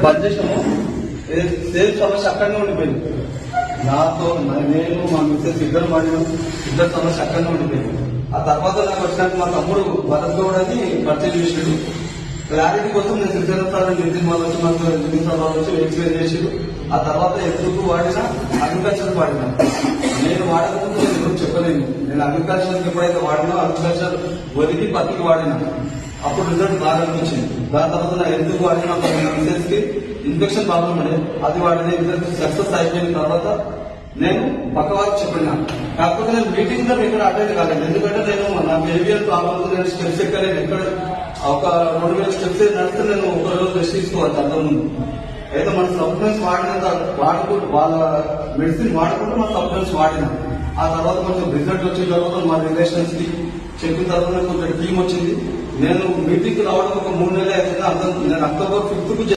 బంద్ చేసాము. సేమ్ సమస్య అక్కడనే ఉండిపోయింది. నాతో నేను మా మిస్సెస్ ఇద్దరు వాడినాం. ఇద్దరు సమస్య అక్కడనే ఉండిపోయింది. ఆ తర్వాత నాకు వచ్చినట్టు మా తమ్ముడు భరత్ గౌడ్ అని పరిచయం చేసాడు. క్లారిటీ కోసం నేను శ్రీశైలం సార్ నితిన్ వాళ్ళు వచ్చి మాకు నితిన్ సార్ వాళ్ళు వచ్చి ఎక్స్ప్లెయిన్ చేసాడు. ఆ తర్వాత ఎందుకు వాడినా అగ్రికల్చర్ వాడినా. నేను వాడకముందు నేను ఎప్పుడు చెప్పలేను. నేను అగ్రికల్చర్ ఎప్పుడైతే వాడినా అగ్రికల్చర్ వదిలి పత్తికి వాడినా. అప్పుడు రిజల్ట్ బాగా అనిపించింది. దాని తర్వాత నా ఎందుకు వాడిన మిస్సెస్ కి ఇన్ఫెక్షన్ ప్రాబ్లం అనేది అది వాడిన రిజల్ట్ సక్సెస్ అయిపోయిన తర్వాత నేను పక్క వారికి చెప్పిన. కాకపోతే నేను మీటింగ్ లో ఇక్కడ అటెండ్ కాలేదు. ఎందుకంటే నేను నా బిహేవియర్ ప్రాబ్లమ్స్ నేను స్టెప్స్ ఎక్కలేదు. ఎక్కడ ఒక 2000 స్టెప్స్ నడిస్తే నేను ఒక రోజు రెస్ట్ తీసుకోవచ్చు అంత ముందు. అయితే మన సప్లిమెంట్స్ వాడినంత వాడుకుంటూ వాళ్ళ మెడిసిన్ వాడుకుంటూ మన సప్లిమెంట్స్ వాడినా. ఆ తర్వాత కొంచెం రిజల్ట్ వచ్చిన తర్వాత మా రిలేషన్స్ కి చెప్పిన తర్వాత కొంచెం టీం వచ్చింది. నేను మీటింగ్ రావడం ఒక 3 నెలలు అవుతుంది. నేను అక్టోబర్ 5th